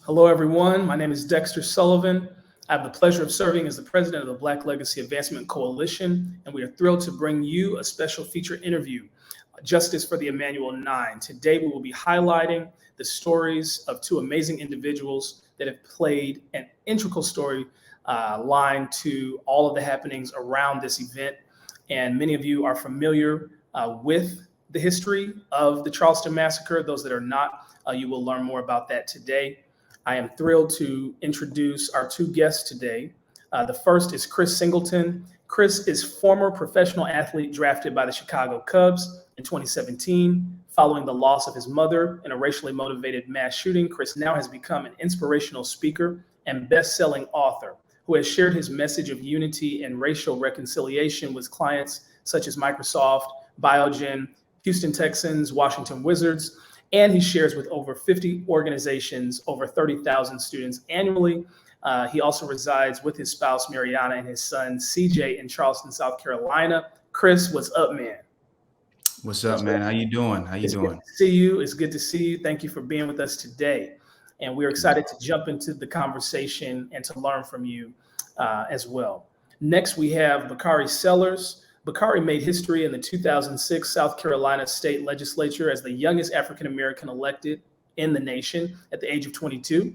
Hello, everyone. My name is Dexter Sullivan. I have the pleasure of serving as the president of the Black Legacy Advancement Coalition, and we are thrilled to bring you a special feature interview, Justice for the Emanuel Nine. Today, we will be highlighting the stories of two amazing individuals that have played an integral story line to all of the happenings around this event. And many of you are familiar with the history of the Charleston Massacre. Those that are not, you will learn more about that today. I am thrilled to introduce our two guests today. The first is Chris Singleton. Chris is former professional athlete drafted by the Chicago Cubs in 2017. Following the loss of his mother in a racially motivated mass shooting, Chris now has become an inspirational speaker and best-selling author who has shared his message of unity and racial reconciliation with clients such as Microsoft, Biogen, Houston Texans, Washington Wizards, and he shares with over 50 organizations, over 30,000 students annually. He also resides with his spouse, Mariana, and his son, CJ, in Charleston, South Carolina. Chris, what's up, man? What's up, man? How you doing? It's good to see you. It's good to see you. Thank you for being with us today. And we're excited to jump into the conversation and to learn from you as well. Next, we have Bakari Sellers. Bakari made history in the 2006 South Carolina State Legislature as the youngest African-American elected in the nation at the age of 22.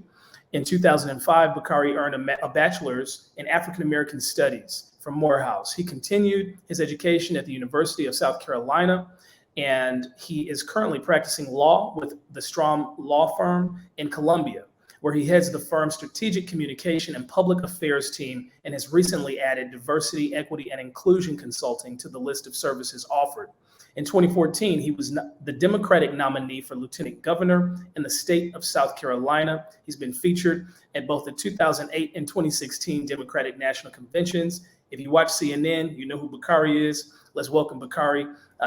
In 2005, Bakari earned a bachelor's in African-American Studies from Morehouse. He continued his education at the University of South Carolina, and he is currently practicing law with the Strom Law Firm in Columbia, where he heads the firm's strategic communication and public affairs team and has recently added diversity, equity, and inclusion consulting to the list of services offered. In 2014, he was the Democratic nominee for lieutenant governor in the state of South Carolina. He's been featured at both the 2008 and 2016 Democratic National Conventions. If you watch CNN, you know who Bakari is. Let's welcome Bakari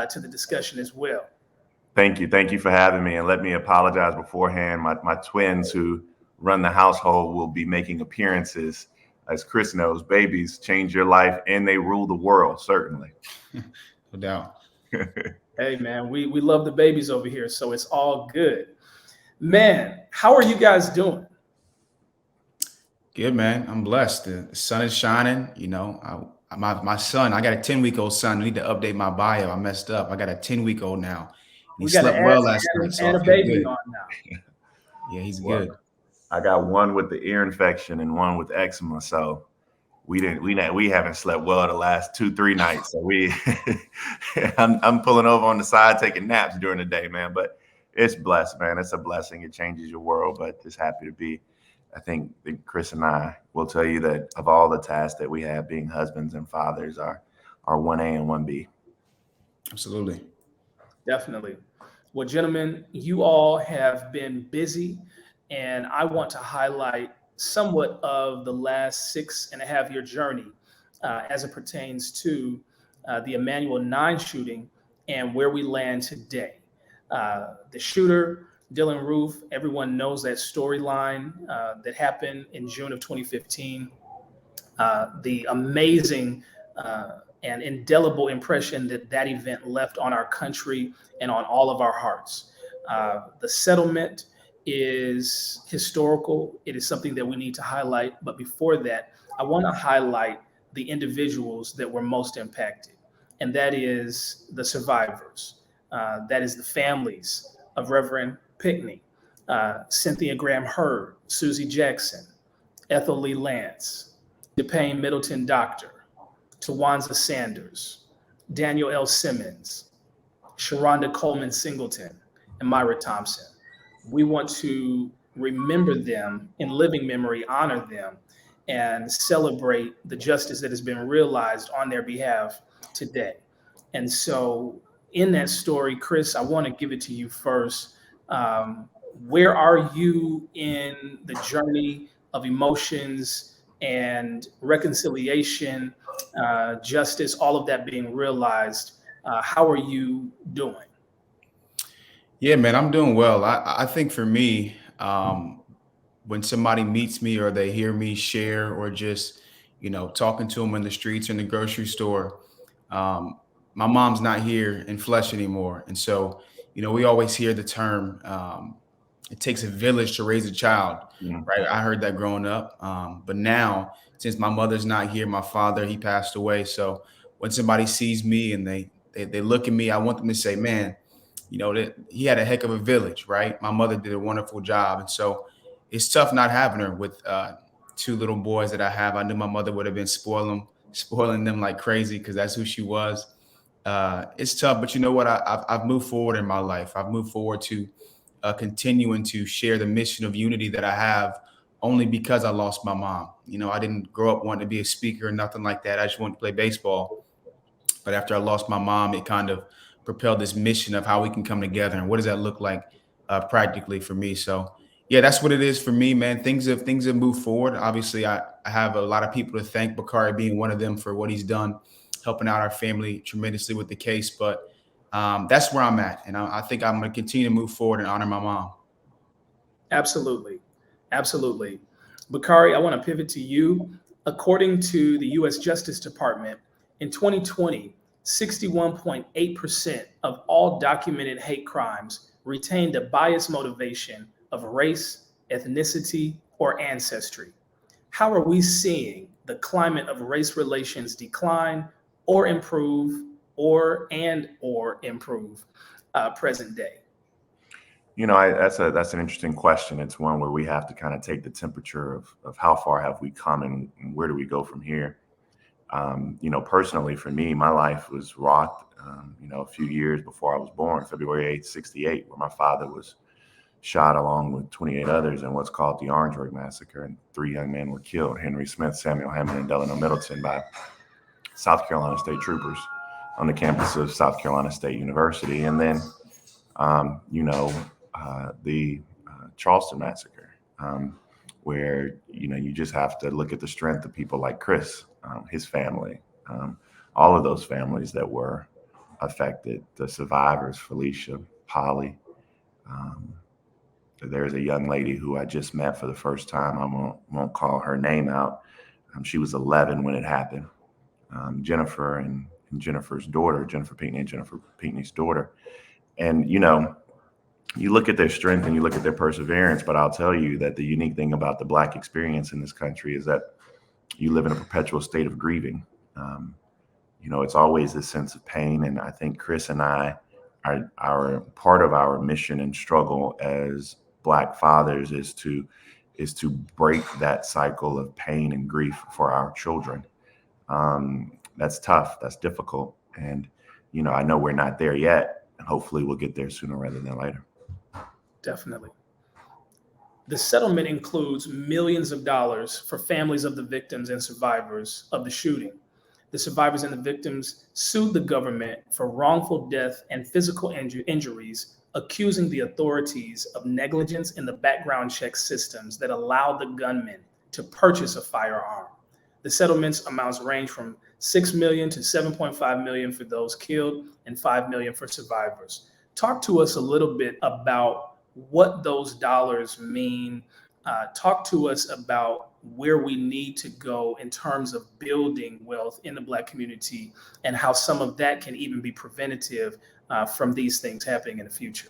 to the discussion as well. Thank you. Thank you for having me. And let me apologize beforehand. My twins who run the household will be making appearances. As Chris knows, babies change your life and they rule the world, certainly. No doubt. Hey, man, we love the babies over here, so it's all good. Man, how are you guys doing? Good, man. I'm blessed. The sun is shining. You know, my son, I got a 10-week-old son. I need to update my bio. I messed up. I got a 10-week-old now. We got slept well last night. And so a baby on now. Yeah, he's good. I got one with the ear infection and one with eczema, so we haven't slept well the last 2-3 nights. So I'm pulling over on the side taking naps during the day, man. But it's blessed, man. It's a blessing. It changes your world. But just happy to be. I think that Chris and I will tell you that of all the tasks that we have, being husbands and fathers are 1A and 1B. Absolutely. Definitely. Well, gentlemen, you all have been busy. And I want to highlight somewhat of the last 6.5-year journey as it pertains to the Emanuel 9 shooting and where we land today. The shooter, Dylan Roof, everyone knows that storyline that happened in June of 2015. The amazing and indelible impression that event left on our country and on all of our hearts. The settlement is historical. It is something that we need to highlight. But before that, I want to highlight the individuals that were most impacted, and that is the survivors. That is the families of Reverend Pickney, Cynthia Graham Hurd, Susie Jackson, Ethel Lee Lance, DePayne Middleton Doctor, Tawanza Sanders, Daniel L. Simmons, Sharonda Coleman Singleton, and Myra Thompson. We want to remember them in living memory, honor them, and celebrate the justice that has been realized on their behalf today. And so in that story, Chris, I want to give it to you first. Where are you in the journey of emotions and reconciliation, justice, all of that being realized? How are you doing? Yeah, man, I'm doing well. I think for me, when somebody meets me or they hear me share or just, talking to them in the streets or in the grocery store, my mom's not here in flesh anymore. And so, we always hear the term it takes a village to raise a child, Mm. right? I heard that growing up. But now, since my mother's not here, my father, he passed away. So when somebody sees me and they look at me, I want them to say, man, that he had a heck of a village, right? My mother did a wonderful job. And so it's tough not having her with two little boys that I have. I knew my mother would have been spoiling them like crazy because that's who she was. It's tough, but you know what? I've moved forward in my life. I've moved forward to continuing to share the mission of unity that I have only because I lost my mom. I didn't grow up wanting to be a speaker or nothing like that. I just wanted to play baseball. But after I lost my mom, it kind of propelled this mission of how we can come together and what does that look like practically for me. So yeah, that's what it is for me, man. Things have moved forward. Obviously, I have a lot of people to thank, Bakari being one of them, for what he's done, helping out our family tremendously with the case. But that's where I'm at. And I think I'm going to continue to move forward and honor my mom. Absolutely. Absolutely. Bakari, I want to pivot to you. According to the U.S. Justice Department, in 2020, 61.8% of all documented hate crimes retained a biased motivation of race, ethnicity, or ancestry. How are we seeing the climate of race relations decline or improve or improve present day? That's an interesting question. It's one where we have to kind of take the temperature of how far have we come and where do we go from here. Personally for me, my life was rocked, a few years before I was born, February 8th, 1968, where my father was shot along with 28 others in what's called the Orangeburg Massacre. And 3 young men were killed, Henry Smith, Samuel Hammond, and Delano Middleton, by South Carolina State troopers on the campus of South Carolina State University. And then, the Charleston Massacre, where, you just have to look at the strength of people like Chris, his family, all of those families that were affected, the survivors, Felicia, Polly. There's a young lady who I just met for the first time. I won't call her name out. She was 11 when it happened. Jennifer and Jennifer's daughter, Jennifer Pinckney and Jennifer Pinckney's daughter. And, you look at their strength and you look at their perseverance, but I'll tell you that the unique thing about the Black experience in this country is that you live in a perpetual state of grieving. It's always this sense of pain. And I think Chris and I, our part of our mission and struggle as Black fathers is to break that cycle of pain and grief for our children. That's tough. That's difficult. And, I know we're not there yet, and hopefully we'll get there sooner rather than later. Definitely. The settlement includes millions of dollars for families of the victims and survivors of the shooting. The survivors and the victims sued the government for wrongful death and physical injuries, accusing the authorities of negligence in the background check systems that allowed the gunman to purchase a firearm. The settlements amounts range from $6 million to $7.5 million for those killed and $5 million for survivors. Talk to us a little bit about what those dollars mean. Talk to us about where we need to go in terms of building wealth in the Black community and how some of that can even be preventative from these things happening in the future.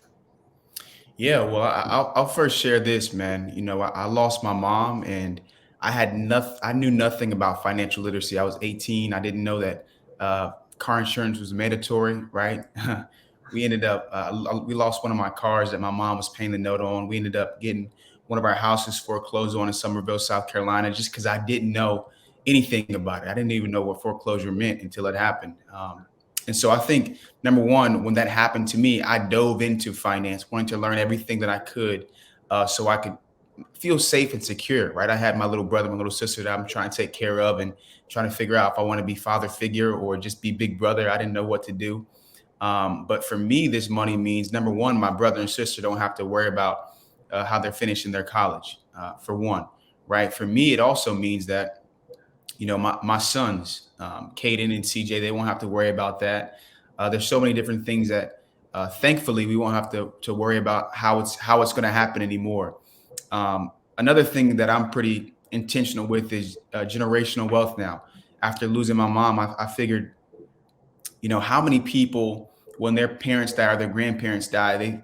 Yeah, well, I'll first share this, man. I lost my mom, and I knew nothing about financial literacy. I was 18. I didn't know that car insurance was mandatory, right? We ended up, we lost one of my cars that my mom was paying the note on. We ended up getting one of our houses foreclosed on in Summerville, South Carolina, just because I didn't know anything about it. I didn't even know what foreclosure meant until it happened. And so I think, number one, when that happened to me, I dove into finance, wanting to learn everything that I could so I could feel safe and secure, right? I had my little brother, my little sister that I'm trying to take care of and trying to figure out if I want to be father figure or just be big brother. I didn't know what to do. But for me, this money means, number one, my brother and sister don't have to worry about how they're finishing their college, for one, right? For me, it also means that, my sons, Caden and CJ, they won't have to worry about that. There's so many different things that, thankfully, we won't have to worry about how it's going to happen anymore. Another thing that I'm pretty intentional with is generational wealth now. After losing my mom, I figured, how many people, when their parents die or their grandparents die,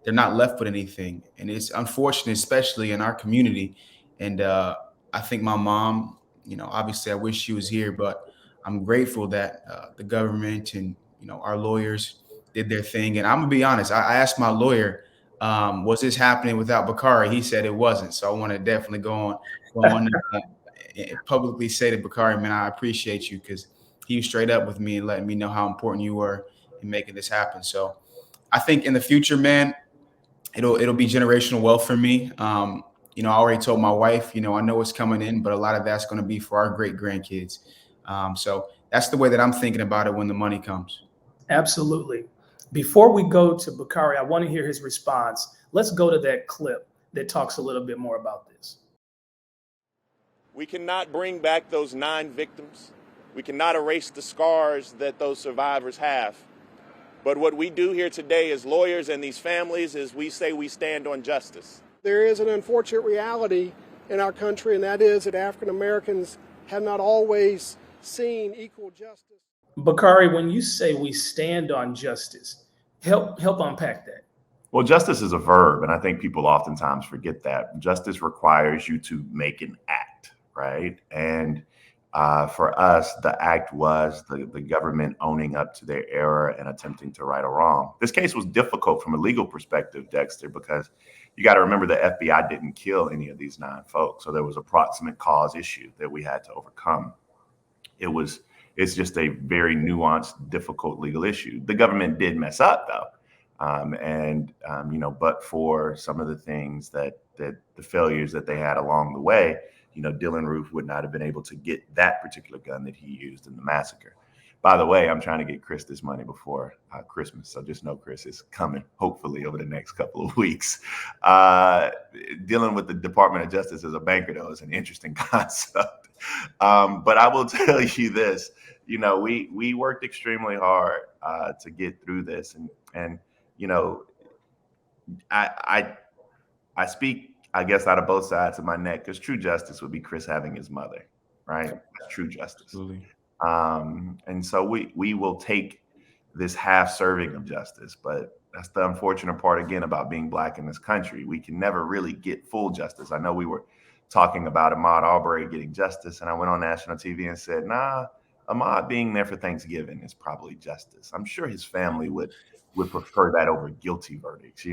they're not left with anything. And it's unfortunate, especially in our community. And I think my mom, obviously I wish she was here, but I'm grateful that the government and, our lawyers did their thing. And I'm gonna be honest, I asked my lawyer, was this happening without Bakari? He said it wasn't. So I want to definitely go on publicly say to Bakari, man, I appreciate you, because he was straight up with me and letting me know how important you were in making this happen. So I think in the future, man, it'll be generational wealth for me. I already told my wife, I know it's coming in, but a lot of that's going to be for our great grandkids. So that's the way that I'm thinking about it when the money comes. Absolutely. Before we go to Bakari, I want to hear his response. Let's go to that clip that talks a little bit more about this. We cannot bring back those 9 victims. We cannot erase the scars that those survivors have. But what we do here today as lawyers and these families is we say we stand on justice. There is an unfortunate reality in our country, and that is that African Americans have not always seen equal justice. Bakari, when you say we stand on justice, help unpack that. Well, justice is a verb, and I think people oftentimes forget that. Justice requires you to make an act, right? And for us, the act was the government owning up to their error and attempting to right a wrong. This case was difficult from a legal perspective, Dexter, because you got to remember the FBI didn't kill any of these 9 folks. So there was a proximate cause issue that we had to overcome. It's just a very nuanced, difficult legal issue. The government did mess up, though. But for some of the things that the failures that they had along the way, Dylan Roof would not have been able to get that particular gun that he used in the massacre. By the way, I'm trying to get Chris this money before Christmas. So just know Chris is coming, hopefully, over the next couple of weeks. Dealing with the Department of Justice as a banker, though, is an interesting concept. But I will tell you this, we worked extremely hard to get through this. And I speak, I guess, out of both sides of my neck, because true justice would be Chris having his mother, right? That's true justice. Absolutely. And so we will take this half serving of justice, but that's the unfortunate part, again, about being Black in this country. We can never really get full justice. I know we were talking about Ahmaud Arbery getting justice, and I went on national TV and said, nah, Ahmaud being there for Thanksgiving is probably justice. I'm sure his family would prefer that over guilty verdicts,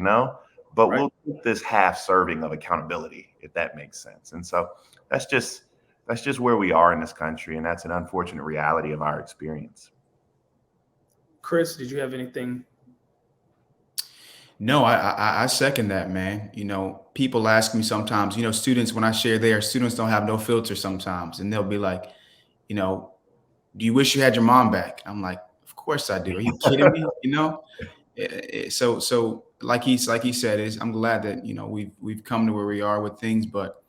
but right. We'll get this half serving of accountability, if that makes sense. And so that's just where we are in this country, and that's an unfortunate reality of our experience. Chris, did you have anything? No, I second that, man. People ask me sometimes, students, when I share there, students don't have no filter sometimes, and they'll be like, do you wish you had your mom back? I'm like, of course I do. Are you kidding me? So like he said, I'm glad that we've come to where we are with things, but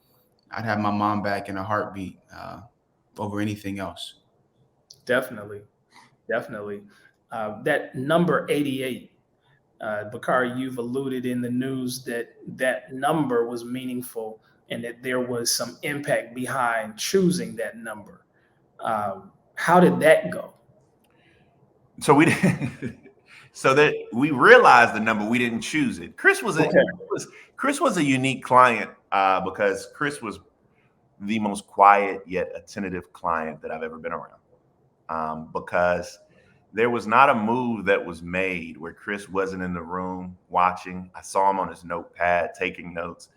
I'd have my mom back in a heartbeat over anything else. Definitely. That number 88, Bakari, you've alluded in the news that number was meaningful and that there was some impact behind choosing that number. How did that go? So we realized the number, we didn't choose it. Chris was a unique client because Chris was the most quiet yet attentive client that I've ever been around. Because there was not a move that was made where Chris wasn't in the room watching. I saw him on his notepad taking notes.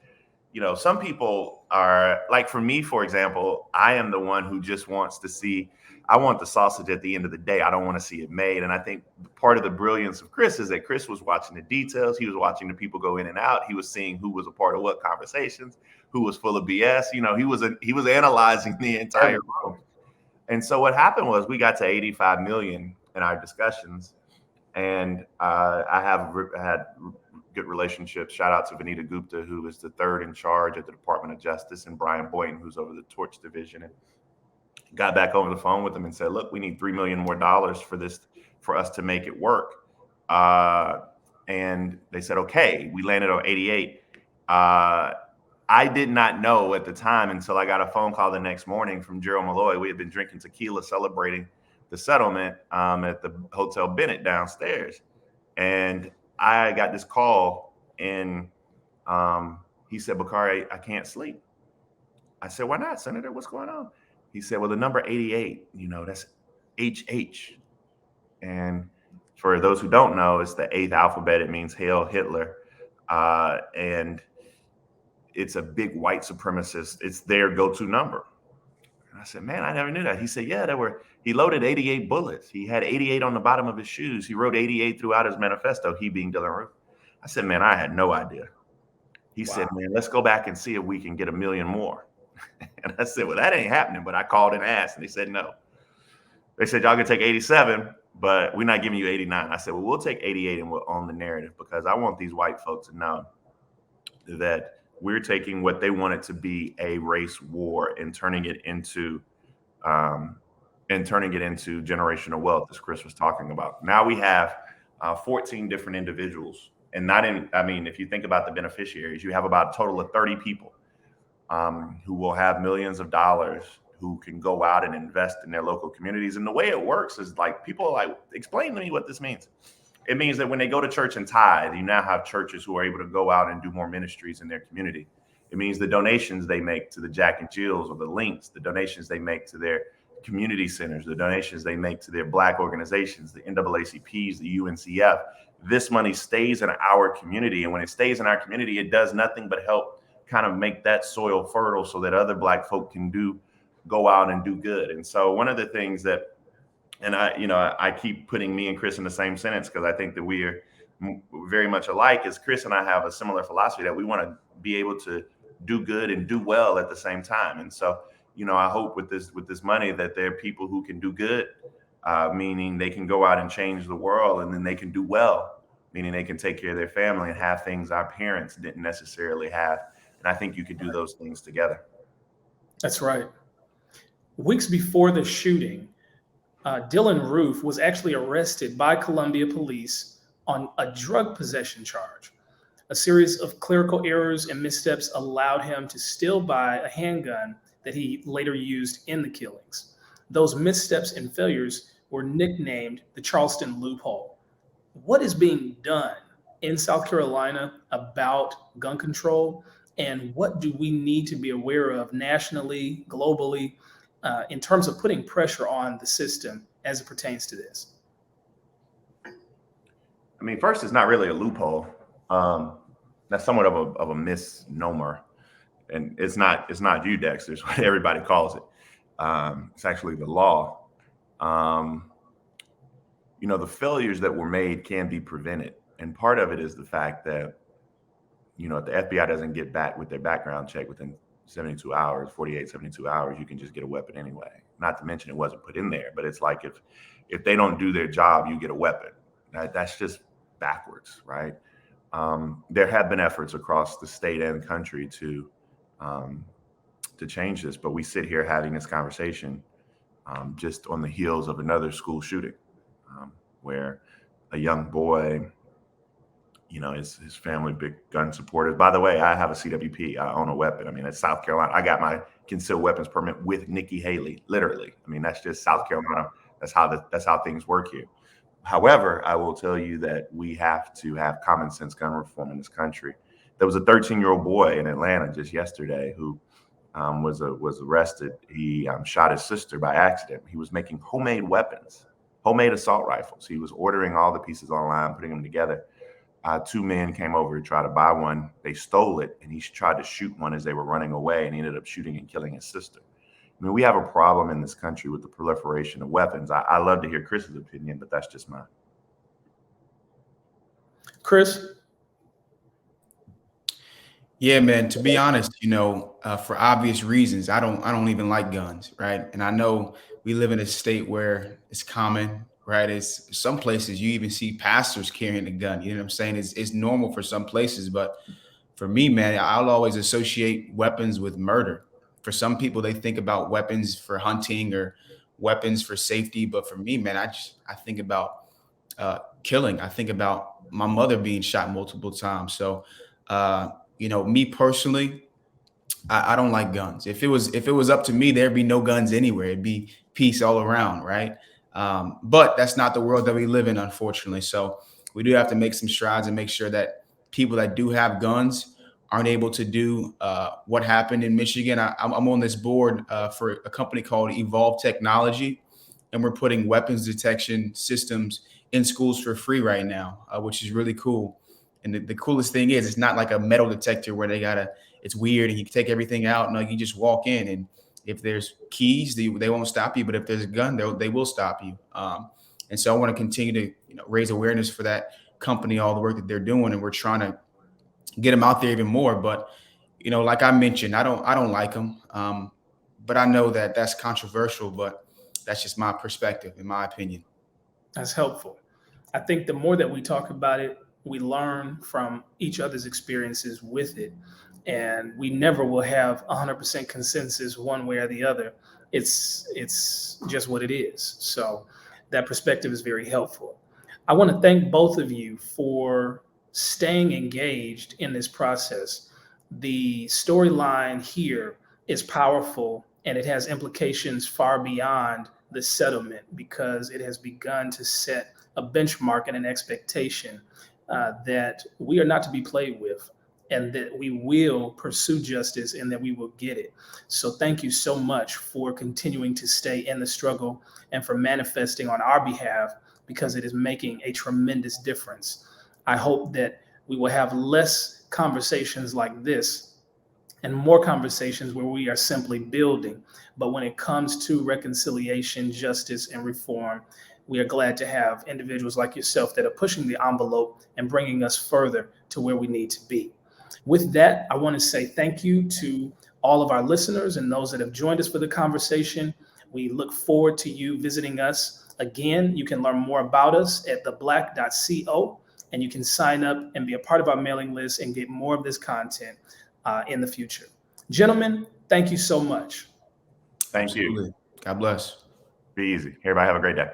Some people are like, for me, for example, I am the one who just wants to see, I want the sausage at the end of the day. I don't want to see it made. And I think part of the brilliance of Chris is that Chris was watching the details. He was watching the people go in and out. He was seeing who was a part of what conversations, who was full of BS. He was analyzing the entire room. And so what happened was we got to 85 million in our discussions. And I had good relationships. Shout out to Vanita Gupta, who is the third in charge at the Department of Justice, and Brian Boynton, who's over the torch division. And got back over the phone with them and said, look, we need $3 million more for us to make it work. And they said, okay. We landed on 88. I did not know at the time until I got a phone call the next morning from Gerald Malloy. We had been drinking tequila celebrating the settlement at the Hotel Bennett downstairs. And I got this call And he said, Bakari, I can't sleep. I said, why not, Senator? What's going on? He said, well, the number 88, that's HH. And for those who don't know, it's the 8th alphabet. It means Hail Hitler. And it's a big white supremacist. It's their go-to number. And I said, man, I never knew that. He said, yeah, he loaded 88 bullets. He had 88 on the bottom of his shoes. He wrote 88 throughout his manifesto, he being Dylann Roof. I said, man, I had no idea. He said, man, let's go back and see if we can get 1 million more. And I said, well, that ain't happening. But I called and asked, and they said no. They said, y'all can take 87, but we're not giving you 89. I said, well, we'll take 88 and we'll own the narrative, because I want these white folks to know that we're taking what they want it to be, a race war, and turning it into generational wealth, as Chris was talking about. Now we have 14 different individuals, and if you think about the beneficiaries, you have about a total of 30 people who will have millions of dollars, who can go out and invest in their local communities. And the way it works is, like, people are like, explain to me what this means. It means that when they go to church and tithe, you now have churches who are able to go out and do more ministries in their community. It means the donations they make to the Jack and Jills or the Links, the donations they make to their community centers, the donations they make to their Black organizations, the NAACPs, the UNCF, this money stays in our community. And when it stays in our community, it does nothing but help kind of make that soil fertile so that other Black folk can go out and do good. And so one of the things that, and I keep putting me and Chris in the same sentence, because I think that we are very much alike, is Chris and I have a similar philosophy that we want to be able to do good and do well at the same time. And so, I hope with this money that there are people who can do good, meaning they can go out and change the world, and then they can do well, meaning they can take care of their family and have things our parents didn't necessarily have. And I think you could do those things together. That's right. Weeks before the shooting, Dylann Roof was actually arrested by Columbia police on a drug possession charge. A series of clerical errors and missteps allowed him to still buy a handgun that he later used in the killings. Those missteps and failures were nicknamed the Charleston loophole. What is being done in South Carolina about gun control, and what do we need to be aware of nationally, globally, in terms of putting pressure on the system as it pertains to this? I mean, first, it's not really a loophole. That's somewhat of a misnomer, and it's not you, Dexter. It's what everybody calls it. It's actually the law. The failures that were made can be prevented, and part of it is the fact that if the FBI doesn't get back with their background check within 72 hours, 48, 72 hours, you can just get a weapon anyway. Not to mention it wasn't put in there, but it's like if they don't do their job, you get a weapon. That's just backwards, right? There have been efforts across the state and country to change this, but we sit here having this conversation just on the heels of another school shooting where a young boy, his family, big gun supporters. By the way, I have a CWP. I own a weapon. I mean, it's South Carolina. I got my concealed weapons permit with Nikki Haley, literally. I mean, that's just South Carolina. That's how things work here. However, I will tell you that we have to have common sense gun reform in this country. There was a 13-year-old boy in Atlanta just yesterday who was arrested. He shot his sister by accident. He was making homemade weapons, homemade assault rifles. He was ordering all the pieces online, putting them together. Two men came over to try to buy one. They stole it, and he tried to shoot one as they were running away, and he ended up shooting and killing his sister. I mean, we have a problem in this country with the proliferation of weapons. I love to hear Chris's opinion, but that's just mine. Chris? Yeah, man, to be honest, for obvious reasons, I don't even like guns, right? And I know we live in a state where it's common, right? It's some places you even see pastors carrying a gun. You know what I'm saying? It's normal for some places, but for me, man, I'll always associate weapons with murder. For some people, they think about weapons for hunting or weapons for safety. But for me, man, I think about killing. I think about my mother being shot multiple times. So, me personally, I don't like guns. If it was up to me, there'd be no guns anywhere. It'd be peace all around, right? But that's not the world that we live in, unfortunately. So we do have to make some strides and make sure that people that do have guns aren't able to do what happened in Michigan. I'm on this board for a company called Evolve Technology, and we're putting weapons detection systems in schools for free right now, which is really cool. And the coolest thing is, it's not like a metal detector where it's weird and you can take everything out. No, you just walk in, and if there's keys, they won't stop you. But if there's a gun, they will stop you. And so I want to continue to raise awareness for that company, all the work that they're doing, and we're trying to get them out there even more. But like I mentioned, I don't like them, but I know that that's controversial. But that's just my perspective, in my opinion. That's helpful. I think the more that we talk about it, we learn from each other's experiences with it, and we never will have 100% consensus one way or the other. It's just what it is. So that perspective is very helpful. I want to thank both of you for staying engaged in this process. The storyline here is powerful, and it has implications far beyond the settlement, because it has begun to set a benchmark and an expectation that we are not to be played with, and that we will pursue justice and that we will get it. So thank you so much for continuing to stay in the struggle and for manifesting on our behalf, because it is making a tremendous difference. I hope that we will have less conversations like this and more conversations where we are simply building. But when it comes to reconciliation, justice, and reform, we are glad to have individuals like yourself that are pushing the envelope and bringing us further to where we need to be. With that, I want to say thank you to all of our listeners and those that have joined us for the conversation. We look forward to you visiting us again. You can learn more about us at theblack.co, and you can sign up and be a part of our mailing list and get more of this content in the future. Gentlemen, thank you so much. Thank you. Absolutely. God bless. Be easy. Everybody have a great day.